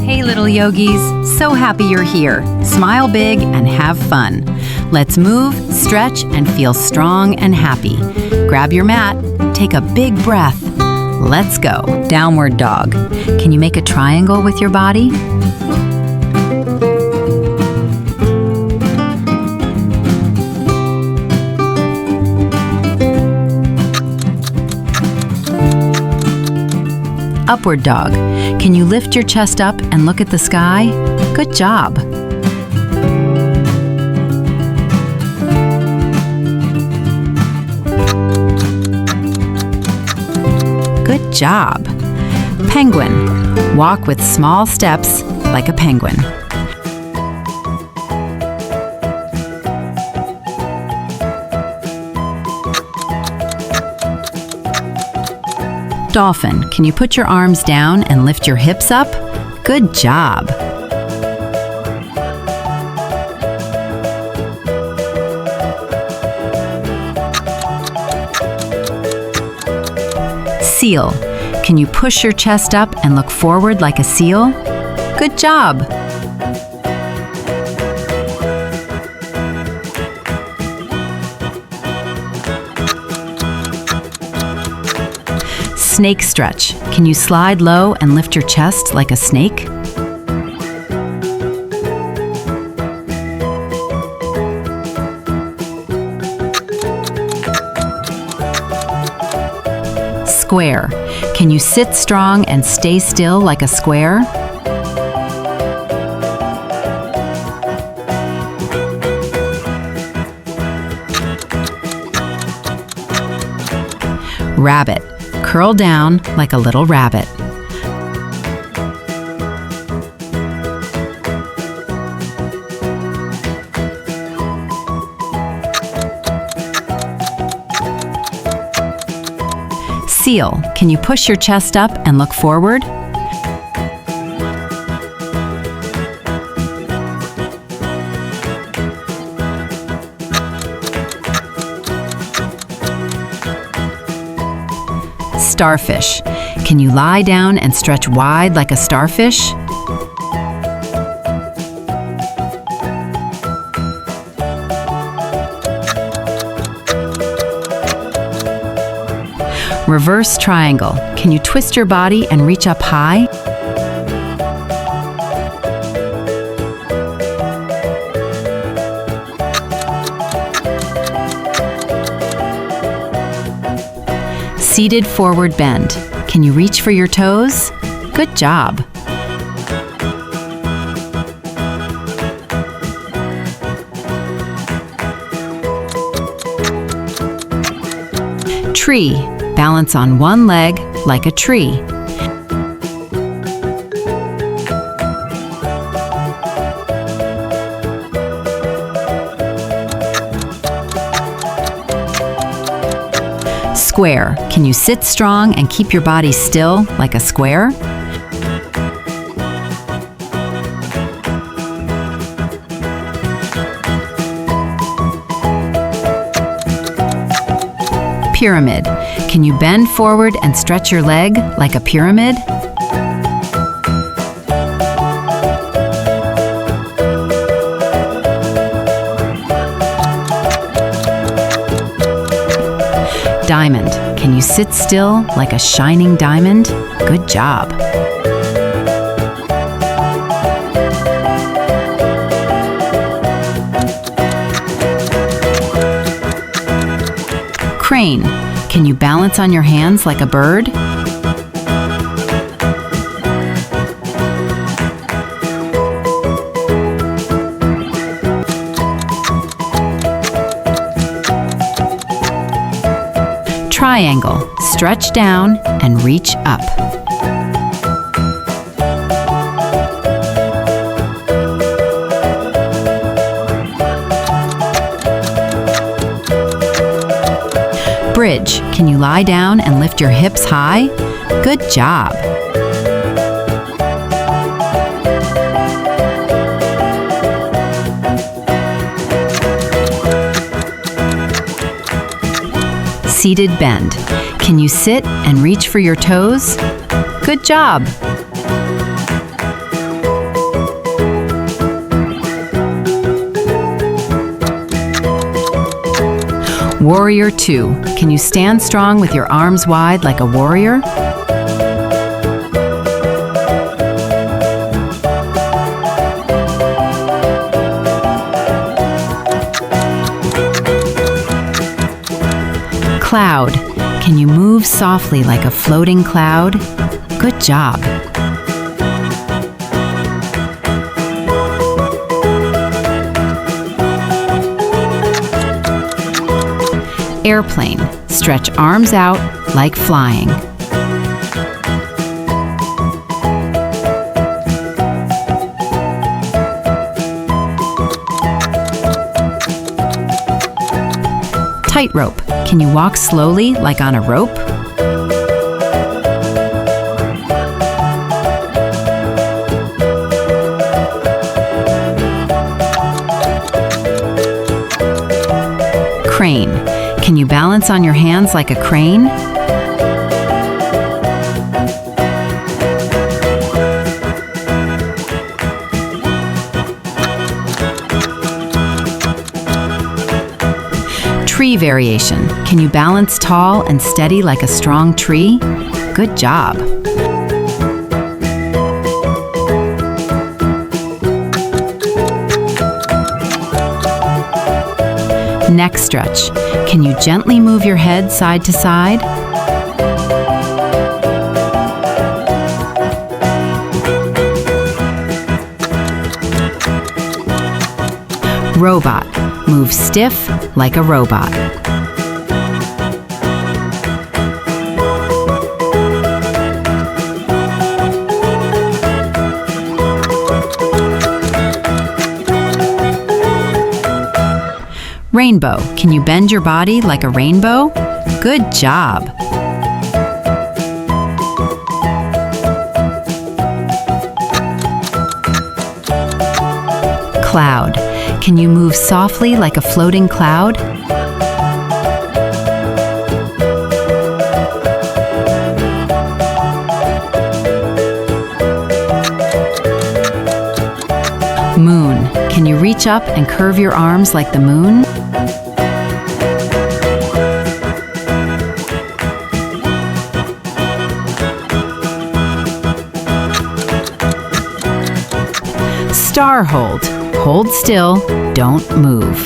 Hey little yogis, so happy you're here. Smile big and have fun. Let's move, stretch, and feel strong and happy. Grab your mat, take a big breath. Let's go. Downward dog. Can you make a triangle with your body? Upward dog. Can you lift your chest up and look at the sky? Good job. Good job. Penguin. Walk with small steps like a penguin. Dolphin, can you put your arms down and lift your hips up? Good job. Seal, can you push your chest up and look forward like a seal? Good job. Snake stretch. Can you slide low and lift your chest like a snake? Square. Can you sit strong and stay still like a square? Rabbit. Curl down like a little rabbit. Seal, can you push your chest up and look forward? Starfish. Can you lie down and stretch wide like a starfish? Reverse triangle. Can you twist your body and reach up high? Seated forward bend. Can you reach for your toes? Good job. Tree. Balance on one leg like a tree. Square. Can you sit strong and keep your body still like a square? Pyramid. Can you bend forward and stretch your leg like a pyramid? Diamond. Can you sit still like a shining diamond? Good job. Crane. Can you balance on your hands like a bird? Triangle. Stretch down and reach up. Bridge. Can you lie down and lift your hips high? Good job. Seated bend. Can you sit and reach for your toes? Good job. Warrior 2. Can you stand strong with your arms wide like a warrior? Cloud. Can you move softly like a floating cloud? Good job. Airplane. Stretch arms out like flying. Tightrope. Can you walk slowly like on a rope? Crane. Can you balance on your hands like a crane? Tree variation. Can you balance tall and steady like a strong tree? Good job. Neck stretch. Can you gently move your head side to side? Robot. Move stiff like a robot. Rainbow. Can you bend your body like a rainbow? Good job. Cloud. Can you move softly like a floating cloud? Moon. Can you reach up and curve your arms like the moon? Star hold. Hold still, don't move.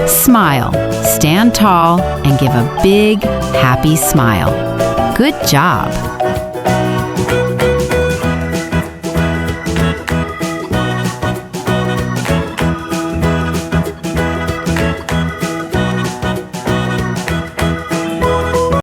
Smile. Stand tall and give a big, happy smile. Good job.